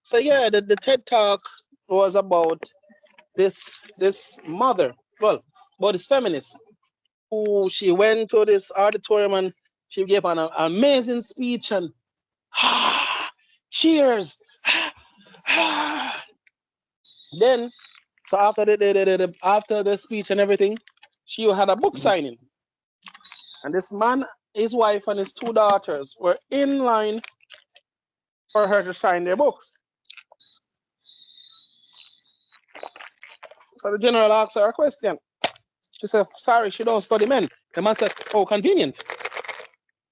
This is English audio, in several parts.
So yeah, the TED talk was about this mother, well, about this feminist who she went to this auditorium and she gave an amazing speech and cheers. Then, so after after the speech and everything, she had a book signing, and this man, his wife, and his two daughters were in line for her to sign their books. So the general asked her a question. She said, "Sorry, she don't study men." The man said, "Oh, convenient."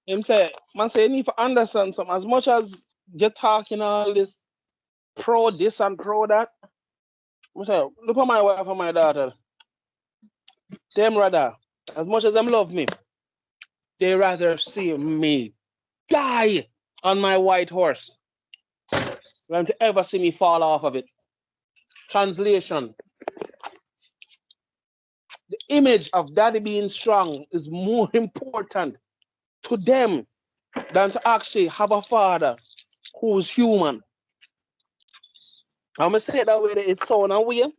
Him say, "Man say you need to understand something. As much as you're talking all this pro this and pro that, I say, look at my wife and my daughter. Them rather, as much as them love me, they rather see me die on my white horse than to ever see me fall off of it." Translation: the image of daddy being strong is more important to them than to actually have a father who's human. I'm gonna say it that way that it sounds weird,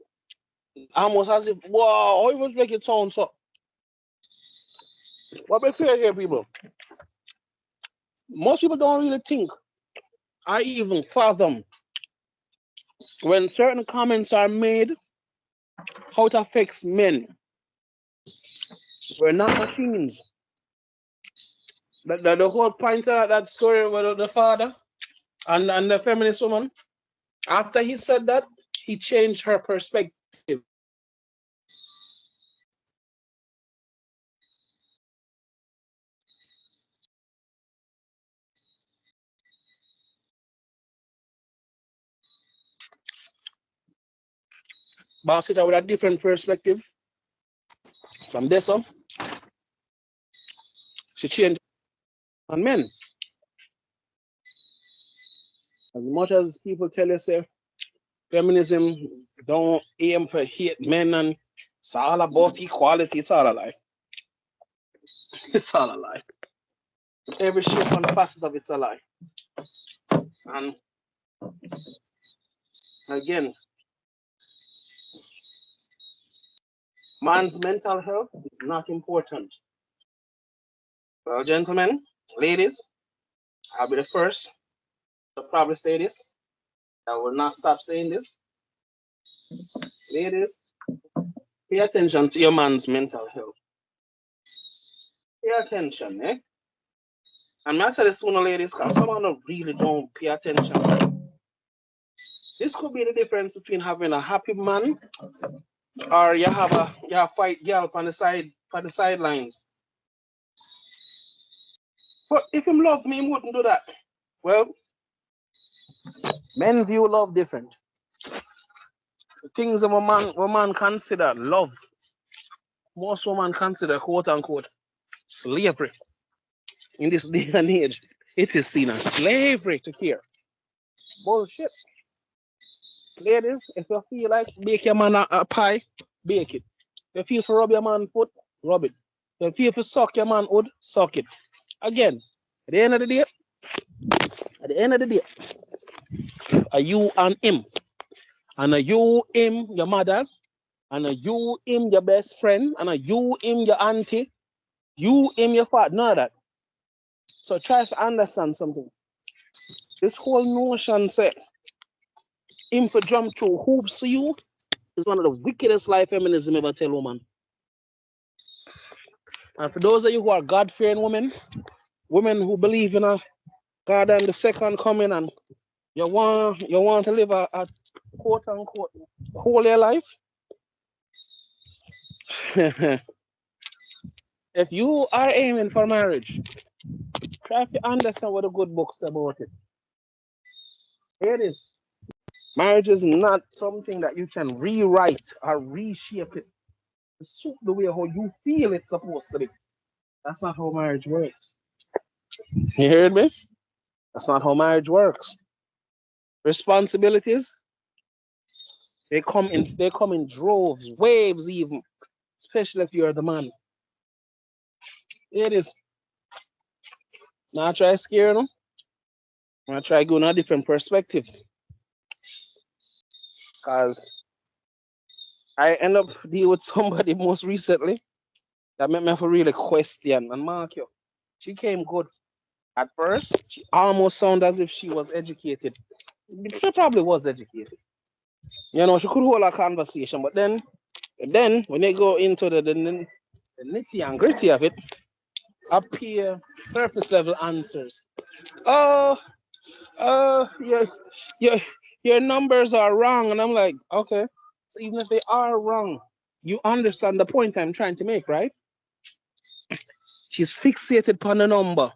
almost as if, wow, it was making it sound so. What we feel here, people? Most people don't really think or even fathom when certain comments are made how it affects men. We're not machines. The whole point of that story about the father and the feminist woman, after he said that, he changed her perspective. Basita with a different perspective. From this on, she changed on men. As much as people tell you, say, feminism don't aim for hate men and it's all about equality, it's all a lie. It's all a lie. Every shape and facet of it's a lie. And again, man's mental health is not important. Well, gentlemen, ladies, I'll be the first to probably say this. I will not stop saying this. Ladies, pay attention to your man's mental health. Pay attention, eh? And I say this sooner, ladies, because someone really don't pay attention. This could be the difference between having a happy man or you have a fight girl on the sidelines. But if him love me, he wouldn't do that. Well, men view love different. The things of a man consider love, most women consider quote unquote slavery. In this day and age, it is seen as slavery to care. Bullshit. Ladies, if you feel like bake your man a pie, bake it. If you feel for rub your man foot, rub it. If you feel for suck your man wood, suck it. Again, at the end of the day, are you and him? And are you him, your mother? And are you him, your best friend? And are you him, your auntie? You him, your father? None of that. So try to understand something. This whole notion say him for jump through hoops to you is one of the wickedest lie feminism ever tell woman. And for those of you who are God-fearing women who believe in a God and the second coming, and you want to live a quote unquote holy life. If you are aiming for marriage, try to understand what the good books about it. Here it is. Marriage is not something that you can rewrite or reshape it to suit the way how you feel it's supposed to be. That's not how marriage works. You heard me? That's not how marriage works. Responsibilities, they come in droves, waves even, especially if you're the man. Here it is. Now try scaring them. I try going a different perspective. Because I end up dealing with somebody most recently that made me have to really question and mark you. She came good. At first, she almost sounded as if she was educated. She probably was educated. You know, she could hold a conversation, but then when they go into the nitty and gritty of it, appear surface level answers. Oh, your your your numbers are wrong, and I'm like, okay. So even if they are wrong, you understand the point I'm trying to make, right? She's fixated upon the number.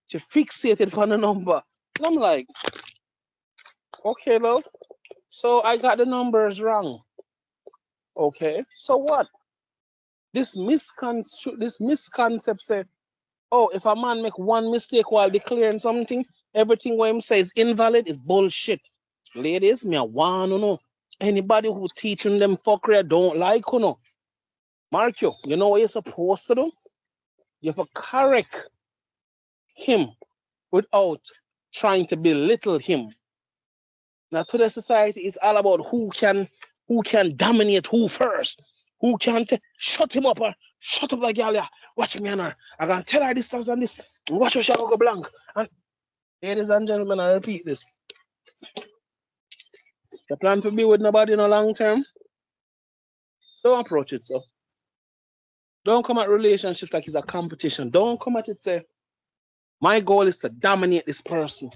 She fixated upon the number. And I'm like, okay, love. So I got the numbers wrong. Okay. So what? This misconcept say, oh, if a man make one mistake while declaring something, everything what him say is invalid is bullshit. Ladies, me I want to know. Anybody who teaching them fuckery don't like you know. Mark you know what you're supposed to do? You have to correct him without trying to belittle him. Now today society is all about who can dominate who first. Who can shut him up or shut up like girl. Watch me on her. I can tell her this and this. Watch her she go blank. And ladies and gentlemen, I repeat this. The plan to be with nobody in a long term, don't approach it so. Don't come at relationships like it's a competition. Don't come at it say, my goal is to dominate this person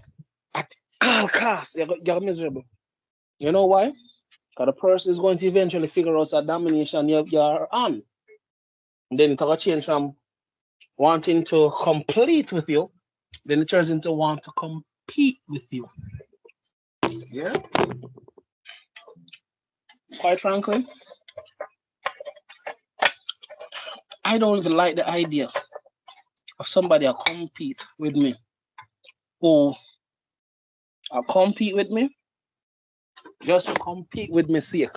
at all costs. You're miserable. You know why? Because the person is going to eventually figure out that domination you're on. And then it'll change from wanting to complete with you, then it turns into want to compete with you. Yeah? Quite frankly, I don't even like the idea of somebody to compete with me who compete with me just to compete with me sake.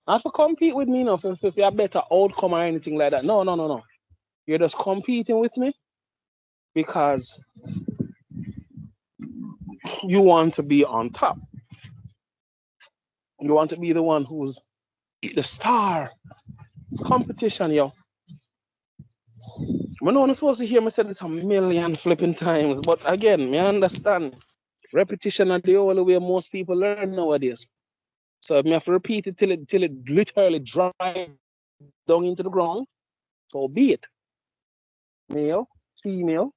Not to compete with me, you know, if you have better outcome or anything like that. No. You're just competing with me because you want to be on top. You want to be the one who's the star. It's competition, yo. I know I'm supposed to hear me say this a million flipping times, but again, me understand. Repetition is the only way most people learn nowadays. So if me have to repeat it till it literally drives down into the ground, so be it. Male, female,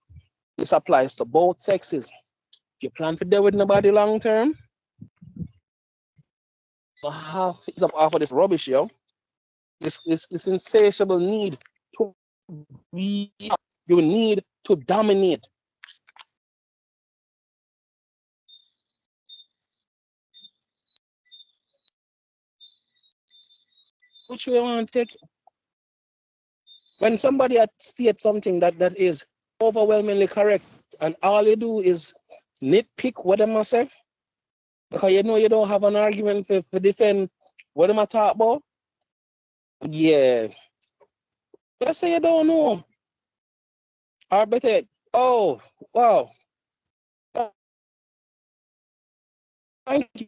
this applies to both sexes. If you plan to deal with nobody long term, you have to off of this rubbish, yo. This insatiable need to be, you need to dominate. Which way you want to take? When somebody states something that is overwhelmingly correct, and all you do is nitpick what them say, because you know you don't have an argument to defend what them talk about. Yeah, let's say you don't know, or better, oh wow, thank you,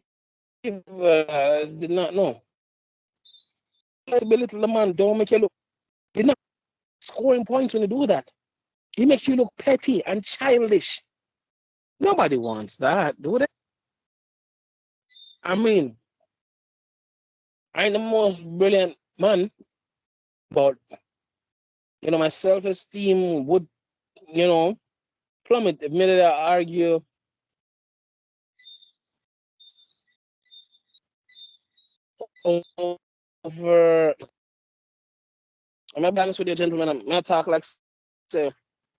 did not know. Let's belittle the man. Don't make you look. You're not scoring points when you do that. It makes you look petty and childish. Nobody wants that, do they? I mean, I ain't the most brilliant man, but you know, my self-esteem would, you know, plummet the minute I argue over. I'm gonna be honest with you, gentlemen. I'm gonna talk like say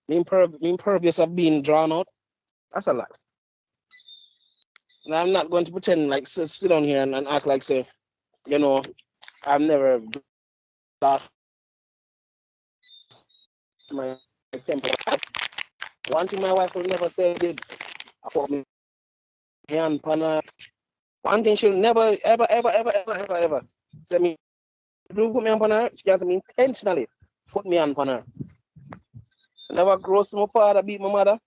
me impervious of being drawn out. That's a lie. And I'm not going to pretend like sit down here and act like say, you know, I've never lost my temper. One thing my wife will never say did I put me hand on her. One thing she'll never ever say me do put me on her. She has me intentionally put me on her. I never gross my father beat my mother.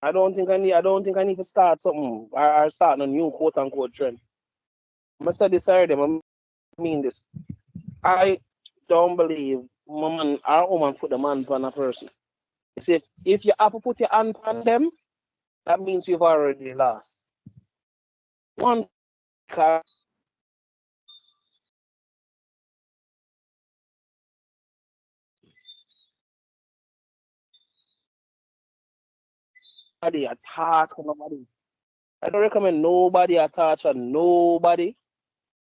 I don't think I need to start something or start a new quote unquote trend. I said this already, I mean this. I don't believe woman or woman put the man on a person. You see, if you have to put your hand on them, that means you've already lost. One car body attack on nobody. I don't recommend nobody attach on nobody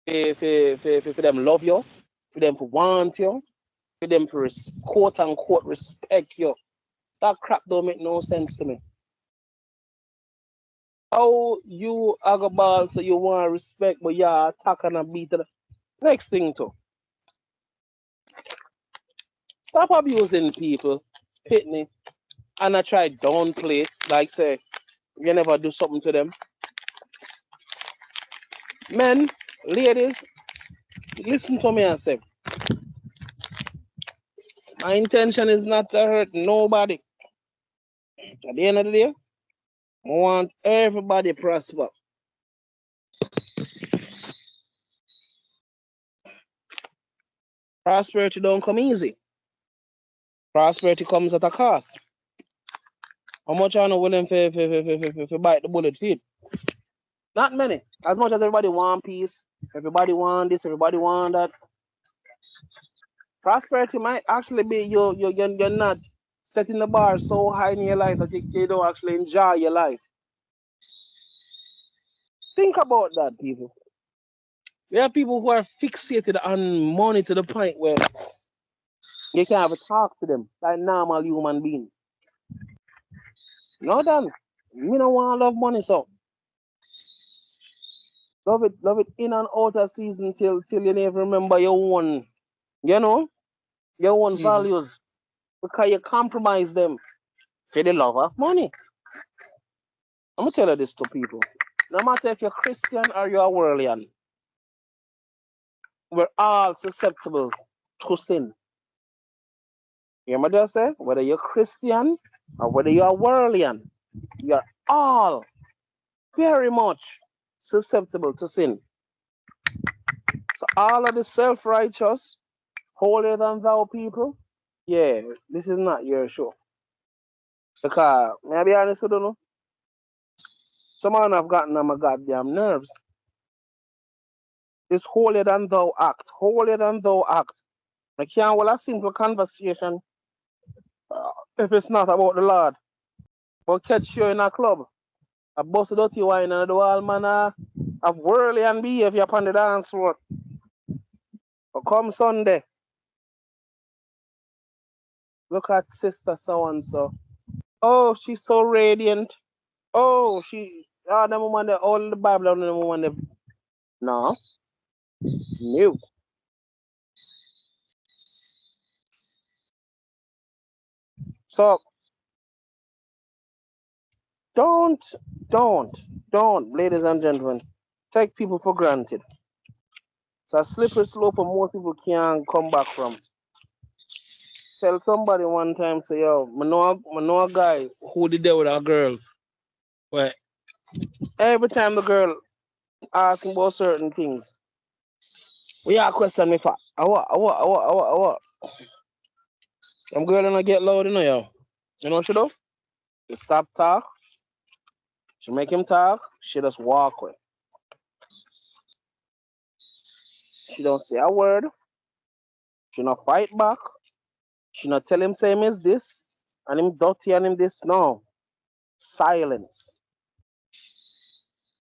for them love you, for them to want you, for them to quote unquote respect you. That crap don't make no sense to me. How you agabal so you want respect but you attack and a beat it. Next thing too. Stop abusing people, hit me, and I try downplay it, like say you never do something to them. Men, ladies, listen to me and say, my intention is not to hurt nobody. At the end of the day, I want everybody prosper. Prosperity don't come easy. Prosperity comes at a cost. How much are you willing to bite the bullet feed? Not many. As much as everybody want peace, everybody want this, everybody want that. Prosperity might actually be you're not setting the bar so high in your life that you don't actually enjoy your life. Think about that, people. There are people who are fixated on money to the point where you can't have a talk to them like normal human being. No, Dan. Me don't want to love money, so love it in and out of season till you never remember your own, you know, your own values because you compromise them for the love of money. I'm gonna tell you this to people. No matter if you're Christian or you're a worldlian, we're all susceptible to sin. You hear me just say? Whether you're Christian or whether you're a worldlian, you're all very much susceptible to sin. So all of the self-righteous, holier than thou people, yeah, this is not your show. Because, may I be honest with you, no? Some of them have gotten on my goddamn nerves. This holier than thou act, holier than thou act. I can't hold a simple conversation if it's not about the Lord. But catch you in a club, a bust of dirty wine and do all manner of worldly and behavior upon the dance floor. But come Sunday, look at sister so and so. Oh, she's so radiant. Oh, the woman, all the Bible on the woman. No, new. So don't, ladies and gentlemen, take people for granted. It's a slippery slope and most people can't come back from. Tell somebody one time, say, yo, I know a guy who did that with a girl. Where every time the girl asks him about certain things, we are question me for. What? Them girl don't get loud, yo. You know what she do? She stop talk. She make him talk. She just walk away. She don't say a word. She not fight back. She not tell him same as this. And him dirty and him this. No. Silence.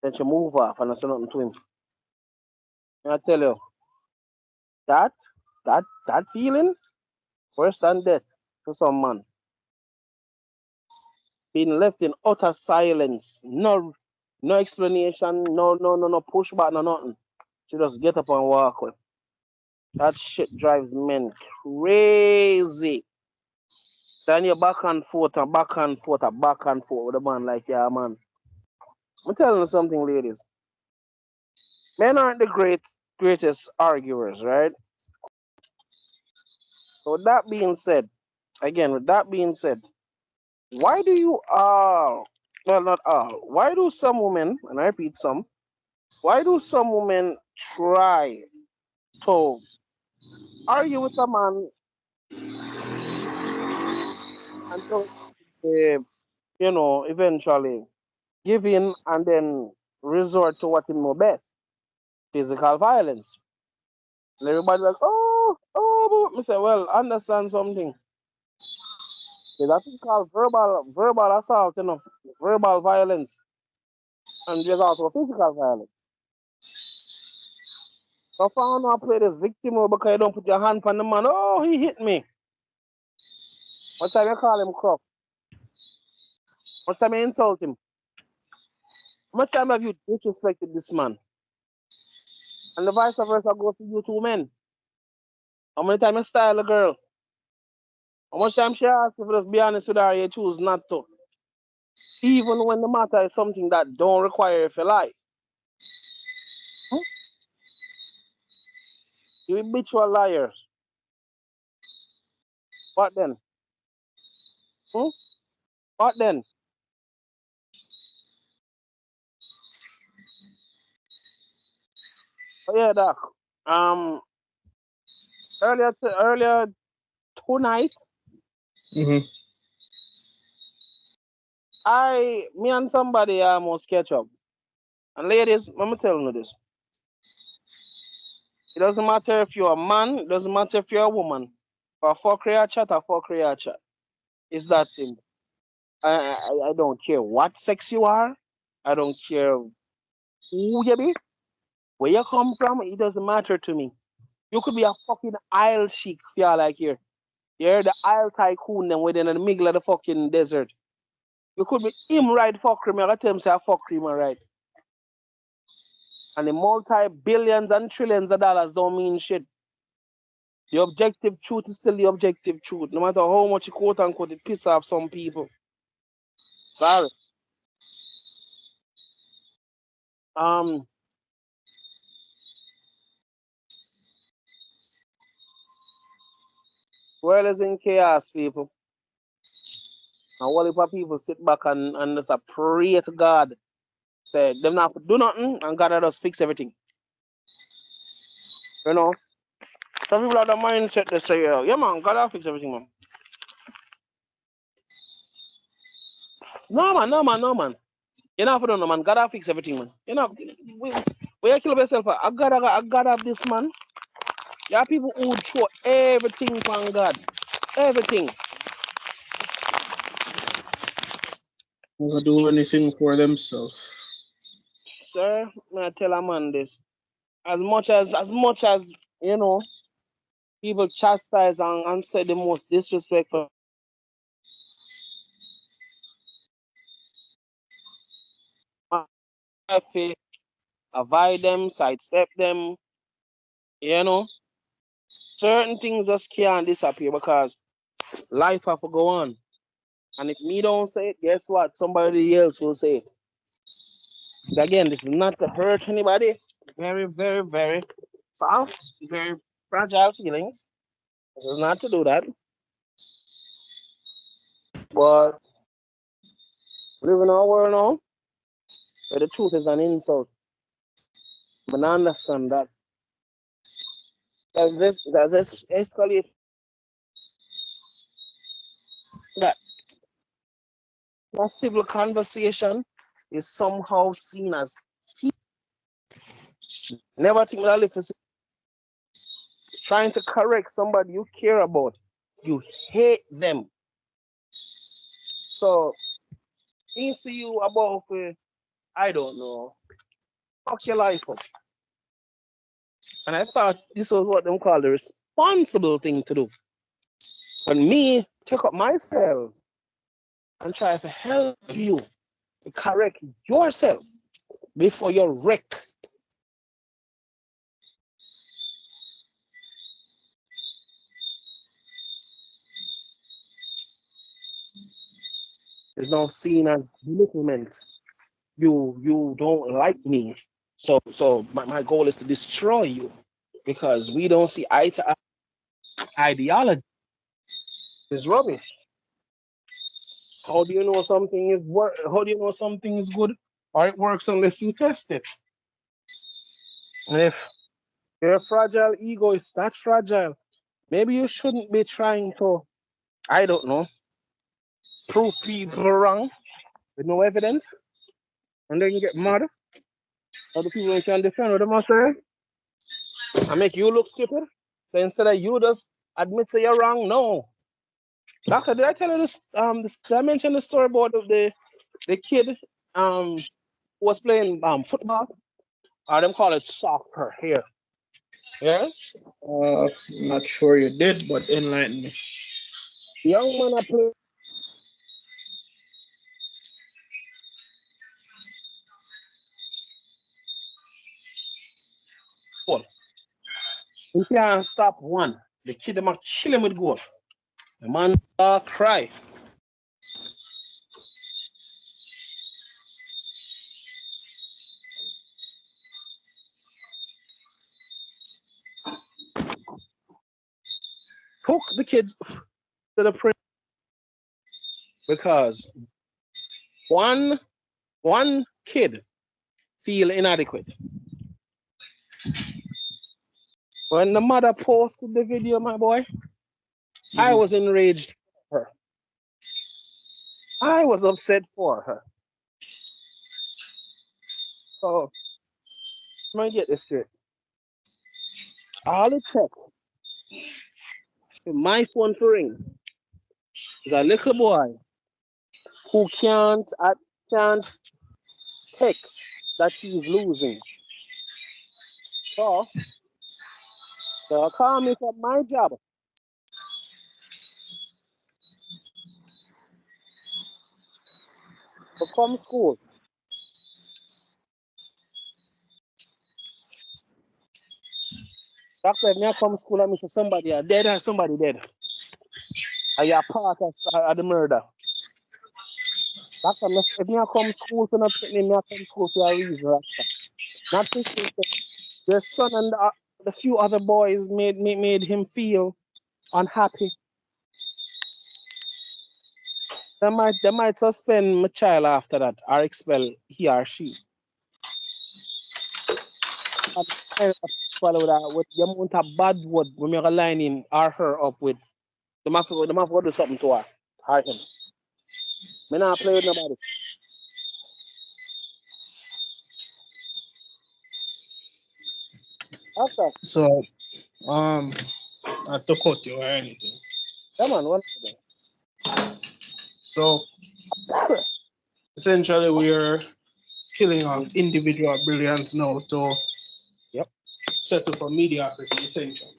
Then she move off and I say nothing to him. And I tell you, that feeling, worse than death to some man. Being left in utter silence. No explanation, no pushback, no nothing. She just get up and walk away. That shit drives men crazy. Then you're back and forth with a man like, yeah, man. I'm telling you something, ladies. Men aren't the greatest arguers, right? So with that being said, why do you well, not all. Why do some women, and I repeat some, why do some women try to argue with a man until they, eventually give in and then resort to what he know best, physical violence. And everybody like, oh, but me say, well, understand something. There's a thing called verbal assault, verbal violence, and there's also physical violence. So if I want to play this victim role because you don't put your hand on the man, oh, he hit me. What time you call him crop? What time you insult him? How much time have you disrespected this man? And the vice versa goes to you two men. How many times you style a girl? How much time she asks if you just be honest with her, you choose not to. Even when the matter is something that don't require if you lie. Hmm? You habitual liars. What then? Hmm? What then? Oh, yeah, Doc. Um, earlier tonight, Mm-hmm. me and somebody almost catch up. And ladies, let me tell you this. It doesn't matter if you're a man, it doesn't matter if you're a woman. For career chat or for career chat. It's that simple. I don't care what sex you are. I don't care who you be, where you come from. It doesn't matter to me. You could be a fucking aisle chic, feel like here. You're the aisle tycoon then within the middle of the fucking desert. You could be him right fuck him. I tell him say I fuck him right. And the multi-billions and trillions of dollars don't mean shit. The objective truth is still the objective truth, no matter how much you quote unquote it piss off some people. Sorry. Um, world is in chaos, people. And what if people sit back and just pray to God, say them not do nothing, and God will just fix everything. You know, some people have the mindset they say, yeah man, God will fix everything, man. No man. You know, no man, God will fix everything, man. You know, when you kill yourself, I gotta have this man. There are people who throw everything on God. Everything. Never do anything for themselves. Sir, I tell a man this. As much as people chastise and say the most disrespectful, avoid them, sidestep them, you know. Certain things just can't disappear because life have to go on. And if me don't say it, guess what? Somebody else will say it. Again, this is not to hurt anybody. Very, very, very soft, very fragile feelings. This is not to do that. But we live in our world now where the truth is an insult. But I understand that. Does this escalate that a civil conversation is somehow seen as never think that if it's trying to correct somebody you care about, you hate them. So he see you about I don't know, fuck your life up. And I thought this was what them call the responsible thing to do. But me take up myself and try to help you to correct yourself before you wreck. It's not seen as belittlement. You don't like me. So my goal is to destroy you because we don't see eye to eye ideology. It's rubbish. How do you know something is How do you know something is good or it works unless you test it? And if your fragile ego is that fragile, maybe you shouldn't be trying to, I don't know, prove people wrong with no evidence, and then you get mad. Other people can defend what they must say and make you look stupid. So instead of you just admit say you're wrong, no. Doctor, did I tell you this? Did I mention the story about the kid who was playing football? Or them call it soccer here. Yeah? Not sure you did, but enlighten me. Young man I play goal. He can't stop one. The kid them a kill him with goal. The man cry. Took the kids to the prison because one kid feel inadequate. When the mother posted the video, my boy, I was enraged for her. I was upset for her. So let me get this straight. All it took for my phone to ring is a little boy who can't take that he's losing. So they'll call me from my job to come school. Doctor, if me come school and me say somebody are dead or somebody dead. Are you a part of the murder? Doctor, if me come school for nothing, me come school for a reason, doctor. Not to say that your son and the few other boys made him feel unhappy. They might suspend my child after that or expel he or she. And follow that with the amount of bad word when you're lining or her up with. Them have to do something to her or him. Me not play with nobody. After, So, not to cut you or anything. yeah man, one So, essentially, we're killing off individual brilliance now to Yep. settle for mediocrity, essentially.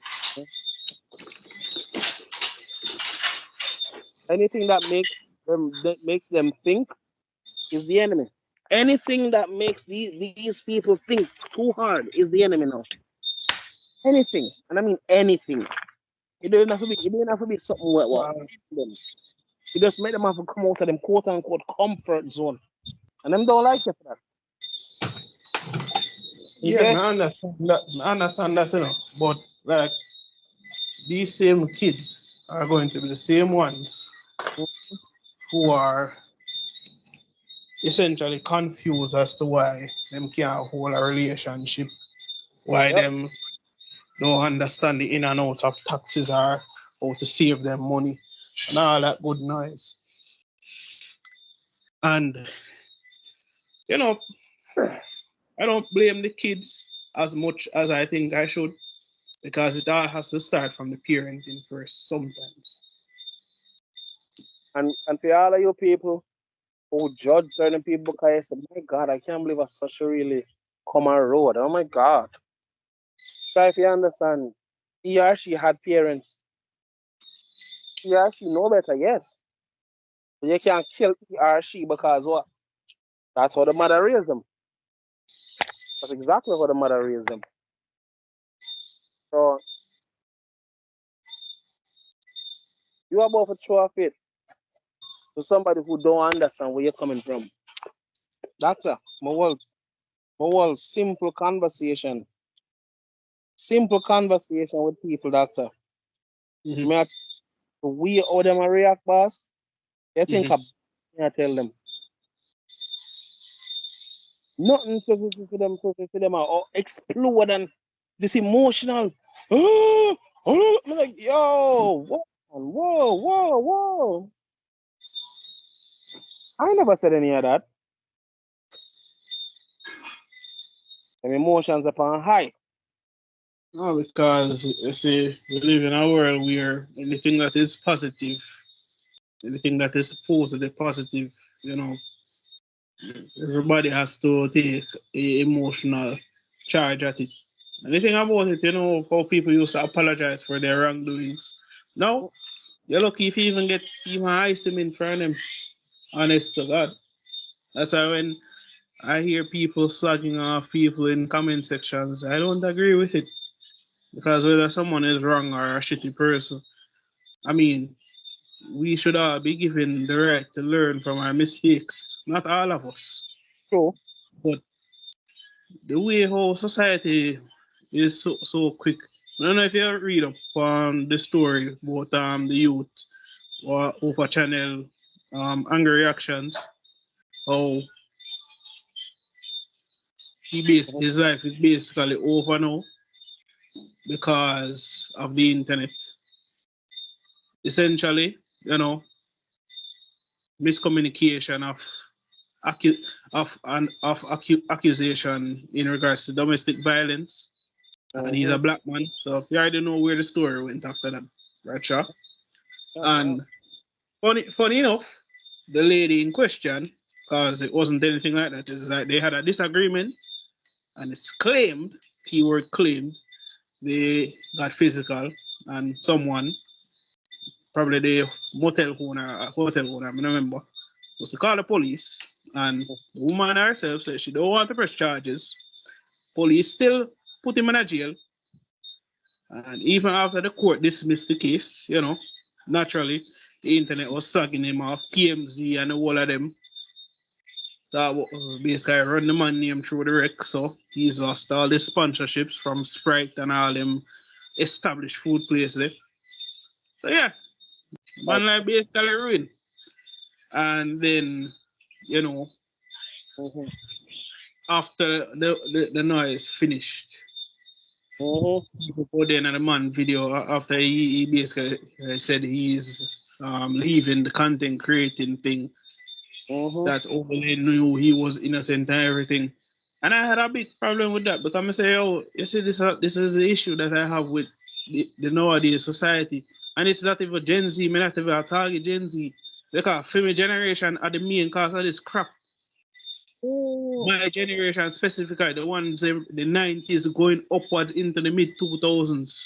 Anything that makes them think is the enemy. Anything that makes these people think too hard is the enemy now. Anything, and I mean anything. It doesn't have to be. It doesn't have to be something what Uh, them. You just make them have to come out of them quote unquote comfort zone, and them don't like it for that. You yeah, get? I understand that, but like these same kids are going to be the same ones who are essentially confused as to why them can't hold a relationship, why Yep. them don't understand the in and out of taxes or how to save them money and all that good noise. And you know, I don't blame the kids as much as I think I should because it all has to start from the parenting first sometimes. And for all of you people who judge certain people because you say, my God, I can't believe I such a really common road. Oh my God. So if you understand, he or she had parents. He or she know better, yes. But you can't kill he or she because what? That's how the mother raised them. That's exactly how the mother raised them. So you are about to throw a fit to somebody who don't understand where you're coming from. Doctor, my world, simple conversation with people, doctor. Mm-hmm. Me, we how them a react, boss. They think Mm-hmm. I tell them. Nothing for them or explode and this emotional. I'm like, yo, whoa. I never said any of that. Them emotions upon high. No, because you see, we live in a world where anything that is positive, anything that is supposedly positive, you know, everybody has to take a emotional charge at it. And the thing about it, you know, how people used to apologize for their wrongdoings. Now, you're lucky if you even get even ice in front of them. Honest to God. That's why when I hear people slugging off people in comment sections, I don't agree with it. Because whether someone is wrong or a shitty person, I mean, we should all be given the right to learn from our mistakes. Not all of us. True. But the way how society is so quick. I don't know if you read up on the story about the youth or over channel anger reactions, how his life is basically over now because of the internet. Essentially, you know, miscommunication of accusation in regards to domestic violence. And he's a black man, so you already know where the story went after that, right, sure? And funny enough, the lady in question, because it wasn't anything like that, is like they had a disagreement, and it's claimed, keyword claimed, they got physical, and someone, probably the hotel owner, I don't remember, was to call the police, and the woman herself said she don't want to press charges. Police still put him in a jail, and even after the court dismissed the case, you know, naturally, the internet was sucking him off, TMZ and all of them. That basically run the man name through the wreck, so he's lost all the sponsorships from Sprite and all them established food places. So yeah, man like basically ruined. And then, you know, after the noise finished, people put in a man video after he basically said he's leaving the content creating thing, that only knew he was innocent and everything. And I had a big problem with that because I say, oh, you see, this is the issue that I have with the nowadays society. And it's not even Gen Z, me not even a target Gen Z. Because female generation are the main cause of this crap. My generation specifically, the ones the 90s going upwards into the mid 2000s.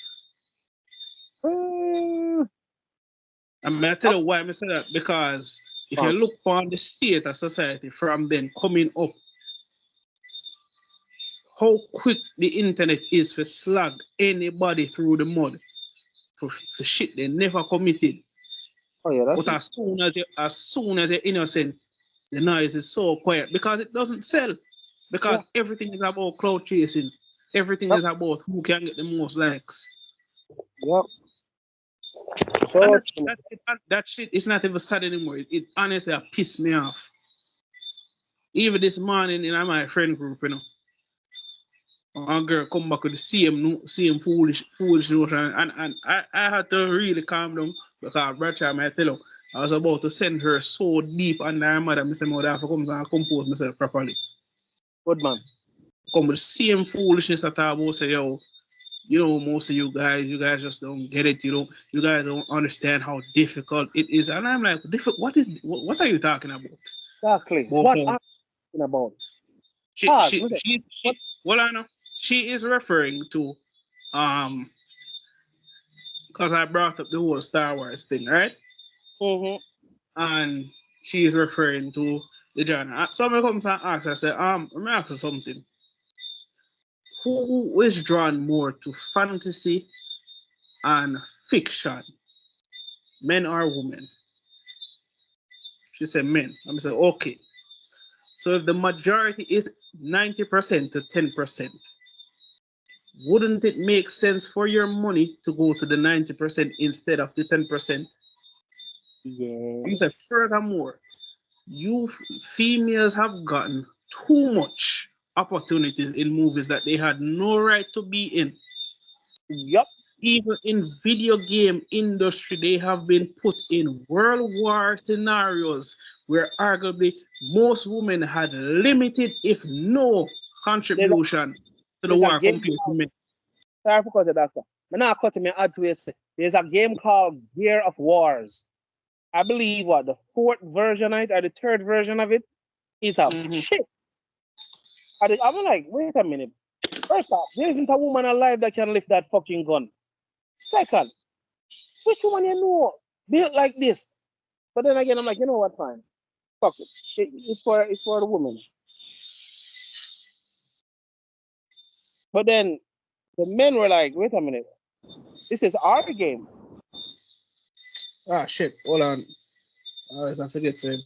And I tell you why I say that, because if you look on the state of society from then coming up, how quick the internet is for slag anybody through the mud for shit they never committed. But as soon as you're innocent, the noise is so quiet because it doesn't sell. Because everything is about crowd chasing. Everything is about who can get the most likes. Yep. So that shit is not even sad anymore. It honestly pissed me off. Even this morning in my friend group, you know, a girl come back with the same foolish notion, and I had to really calm down because brother, I tell you, I was about to send her so deep under her mother. I said, mother, I have to come and compose myself properly. Good man. Come with the same foolishness that I about say, yo, you know, most of you guys just don't get it. You guys don't understand how difficult it is. And I'm like, what are you talking about? Exactly. What are you talking about? Well, I know she is referring to, because I brought up the whole Star Wars thing, right? And she is referring to the genre. Somebody comes and asks, I say, let me ask you something. Who is drawn more to fantasy and fiction, men or women? She said men. I said, okay. So if the majority is 90% to 10%, wouldn't it make sense for your money to go to the 90% instead of the 10%? Yes. I said, furthermore, you females have gotten too much opportunities in movies that they had no right to be in. Yup. Even in video game industry, they have been put in world war scenarios where arguably most women had limited, if no, There's a, contribution to the there's a war game compared to called, men. sorry for cutting that. I'm not cutting me add to it. There's a game called Gear of Wars. I believe what the fourth version of it or the third version of it is a Mhm. shit. I'm like, wait a minute. First off, there isn't a woman alive that can lift that fucking gun. Second, which woman you know built like this? But then again, I'm like, you know what? Fine, fuck it. It's for the women. But then the men were like, wait a minute, this is our game. Ah, shit. Hold on. I forget to